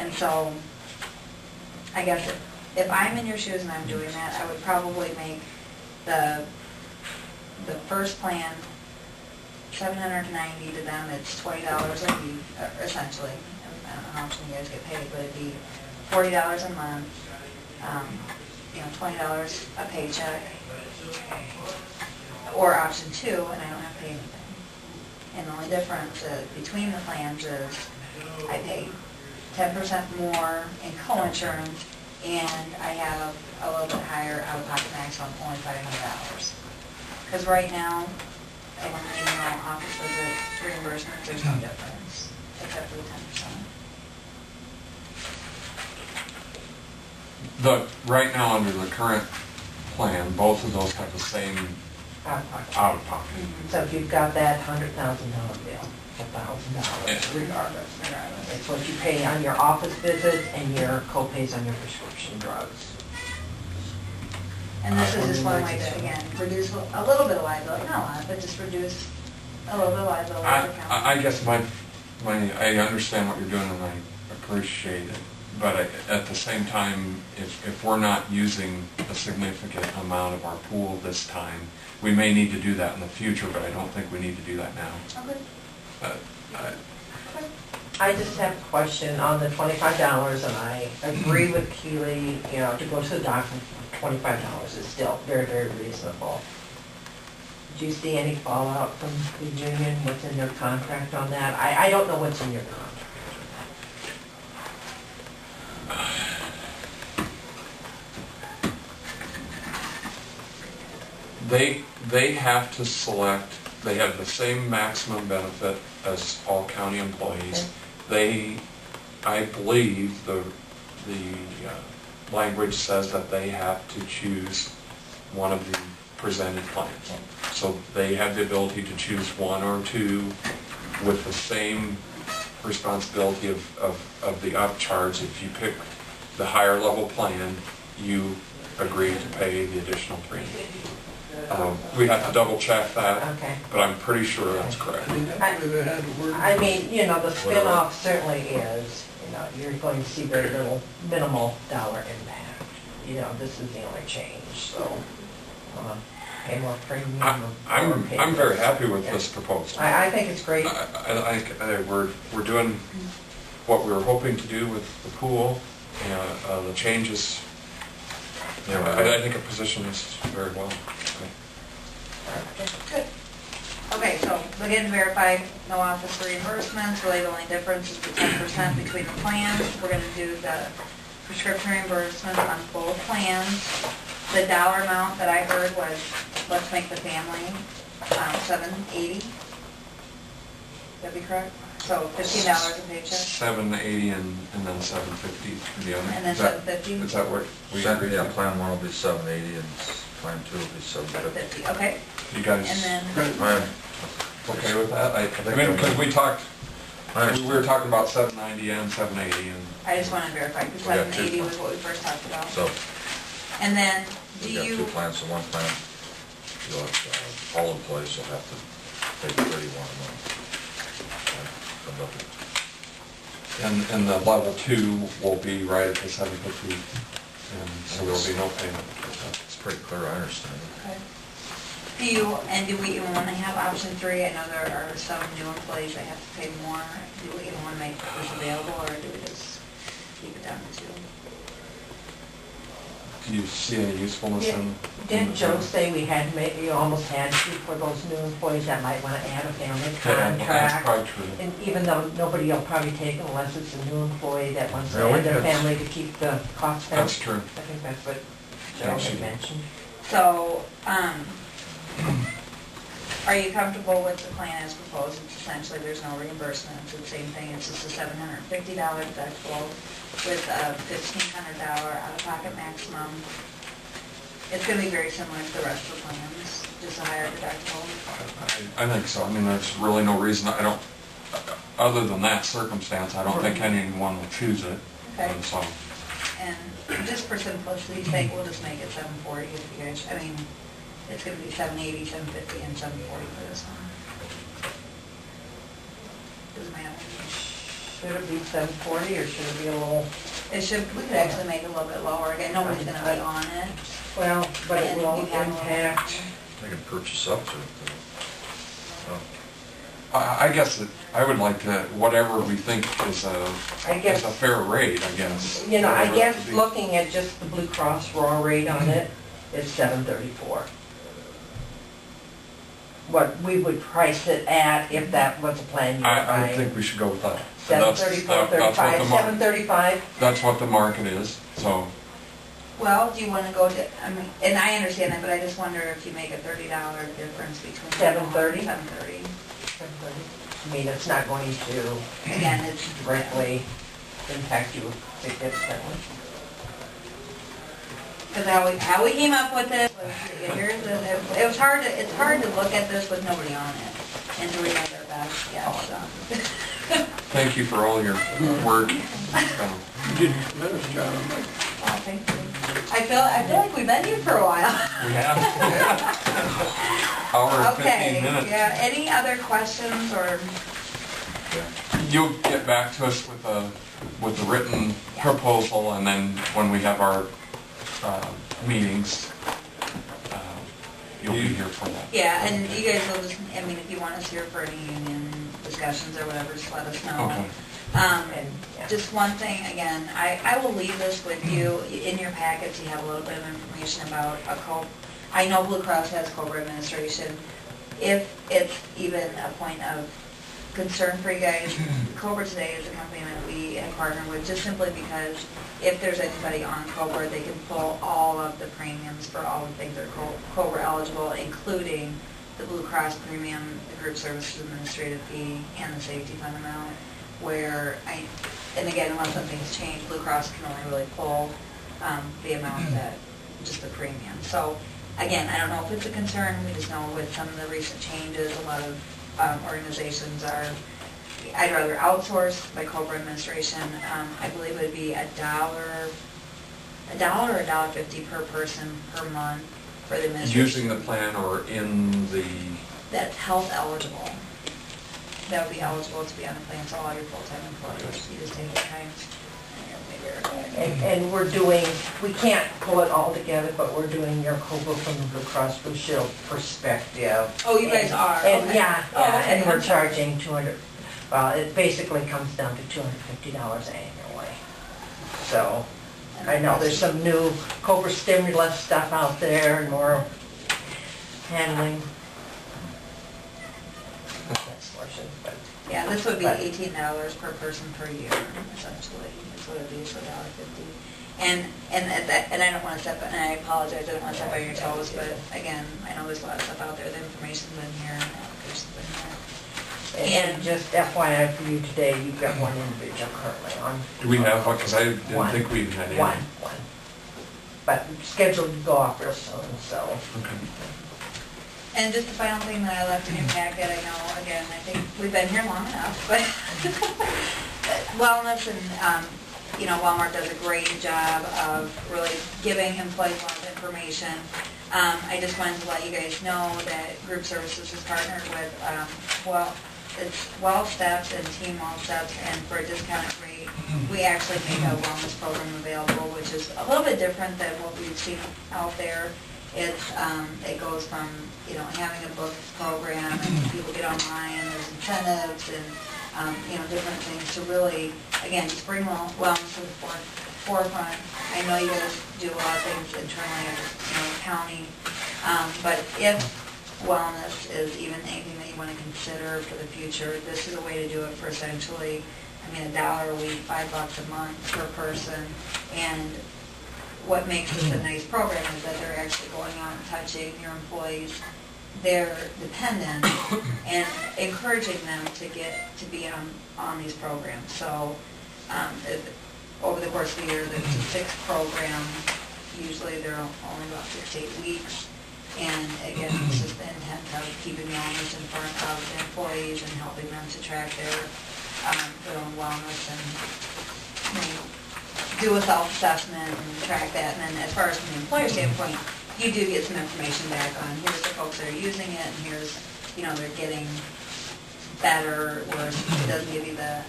And so, I guess if I'm in your shoes and I'm doing that, I would probably make the first plan $790 to them. It's $20 a week, essentially. I don't know how much you guys get paid, but it'd be $40 a month, $20 a paycheck, or option 2, and I don't have to pay anything. And the only difference between the plans is I pay 10% more in co-insurance, and I have a little bit higher out-of-pocket maximum, only $500. Because right now, in office visit reimbursements, there's no difference, except for the 10%. Right now, under the current plan, both of those have the same out-of-pocket. So if you've got that $100,000 bill, $1,000 regardless. It's what you pay on your office visits and your co-pays on your prescription drugs. And this is just one way to, again, reduce a little bit of liability, not a lot, but just reduce a little bit of liability for county. I guess I understand what you're doing and I appreciate it, but at the same time, if we're not using a significant amount of our pool this time, we may need to do that in the future, but I don't think we need to do that now. Okay. I just have a question on the $25, and I agree with Keely, to go to the doctor, $25 is still very, very reasonable. Do you see any fallout from the union, what's in their contract on that? I don't know what's in your contract. They have to select, they have the same maximum benefit as all county employees. I believe the language says that they have to choose one of the presented plans. So they have the ability to choose one or two with the same responsibility of the upcharge. If you pick the higher level plan, you agree to pay the additional premium. We have to double check that, Okay. but I'm pretty sure that's correct. I mean, the spin-off certainly is, you're going to see very little, minimal dollar impact. This is the only change, so pay more premium. I'm very happy with this proposal. I think it's great. We're doing what we were hoping to do with the pool. The changes. I think it positions very well. Good. Okay, so again, verify no office reimbursements. Really, the only difference is the 10% between the plans. We're going to do the prescription reimbursement on both plans. The dollar amount that I heard was, let's make the family $780. That'd be correct? So $15 a paycheck? $780 and then $750 for the other. And then $750? Is that what we agreed? Yeah, plan 1 will be $780 and plan 2 will be $750. $750, okay. You guys And then, okay with that? I mean, because we were talking about $790 and $780 and. I just want to verify, because We got two. $780 was what we first talked about. So And then, do we got you, 2 plans, so one plan, you'll have, all employees will have to pay $31 a month. And the level 2 will be right at the $750, and so there'll be no payment. It's pretty clear, I understand. okay. Do we even want to have option 3? I know there are some new employees that have to pay more. Do we even want to make this available, or do we just keep it down to 2? Do you see any usefulness in? Didn't Joe say you almost had to for those new employees that might want to add a family That's contract? probably true. And even though nobody will probably take it unless it's a new employee that wants to Yeah, add their that's- family to keep the cost down. That's true. I think that's what Joe Yeah, she had did. mentioned. So, are you comfortable with the plan as proposed? It's essentially, there's no reimbursement. It's the same thing. It's just a $750 deductible with a $1,500 out-of-pocket maximum. It's going to be very similar to the rest of the plans, just a higher deductible. I think so. I mean, there's really no reason, other than that circumstance, I don't think anyone will choose it. Okay. And so, And just for simplicity's sake, we'll just make it 740 if you guys, it's going to be 780, 750, and 740 for this one. Doesn't matter. Should it be 740 or should it be a little, It should, we could actually make it a little bit lower, again, nobody's gonna be on it. well, but it And will you have a- impact. They can purchase up to it. I guess that I would like to, whatever we think is I guess- is a fair rate, I guess. You know, I Whatever it guess would be. looking at just the Blue Cross raw rate on it, it's 734. What we would price it at if that was a plan you were I buying. think we should go with that. And that's- 734, that- that's what 35, the mar- 735? That's what the market is, so, Well, do you wanna go to, I mean, and I understand that, but I just wonder if you make a $30 difference between. 730? 730. I mean, it's not going to Again, it's. directly impact you significantly. Because how we came up with this was, it was hard to, it's hard to look at this with nobody on it and to remember our best, yeah, so. thank you for all your work. You did a tremendous job. Oh, thank you. I feel like we've been here for a while. We have hour and 15 Okay, minutes. yeah, any other questions or, You'll get back to us with a written proposal, and then when we have our meetings, you'll be here for that. yeah, and you guys will just, I mean, if you want us here for any union discussions or whatever, just let us know. Okay. And, yeah. Just one thing, again, I will leave this with you. In your packets, you have a little bit of information about I know Blue Cross has COBRA administration. If it's even a point of concern for you guys, COBRA today is a company that we have partnered with just simply because if there's anybody on COBRA, they can pull all of the premiums for all the things that are COBRA eligible, including the Blue Cross premium, the group services administrative fee, and the safety fund amount, where and again, unless something's changed, Blue Cross can only really pull the amount that, just the premium. So again, I don't know if it's a concern, we just know with some of the recent changes, a lot of organizations are, I'd rather outsource by COBRA administration. I believe it would be $1 or $1.50 per person per month for the administration. Using the plan or in the, That's health eligible. That would be eligible to be on the plan, so all your full-time employees, you just take the times and And we're doing, we can't pull it all together, but we're doing your COBRA from the Blue Cross Blue Shield perspective. Oh, you guys And- are? And Okay. yeah, Oh, yeah, okay. and we're charging 200, well, it basically comes down to $250 annually. So, I know there's some new COBRA stimulus stuff out there and we're handling that portion, but. Yeah, this would be But- $18 per person per year, essentially, is what it would be, so $1.50. And I don't want to step, and I apologize, I don't want to step on your toes, but again, I know there's a lot of stuff out there, the information's been here, and the application's been here. And just FYI for you today, you've got one individual currently on. do we have one? Because I didn't One. think we had any. One. But scheduled to go off real soon, so. Okay. And just the final thing that I left in your packet, I know, again, I think we've been here long enough, but wellness and, Walmart does a great job of really giving employees a lot of information. I just wanted to let you guys know that Group Services is partnered with, it's 12 Steps and Team 12 Steps, and for a discounted rate, we actually make a wellness program available, which is a little bit different than what we've seen out there. It goes from, having a book program, and people get online, and there's incentives, and, different things to really, again, just bring wellness to the forefront. I know you guys do a lot of things internally at the county, but if wellness is even anything that you want to consider for the future, this is a way to do it for essentially, $1 a week, $5 a month per person. And what makes this a nice program is that they're actually going out and touching your employees, their dependents, and encouraging them to be on these programs. So over the course of the year, there's a 6 program. Usually they're only about 6 to 8 weeks. And again, this is the intent of keeping wellness in front of the employees and helping them to track their own wellness and do a self-assessment and track that. And then as far as from the employer standpoint, you do get some information back on here's the folks that are using it, and here's, they're getting better, or it doesn't give you the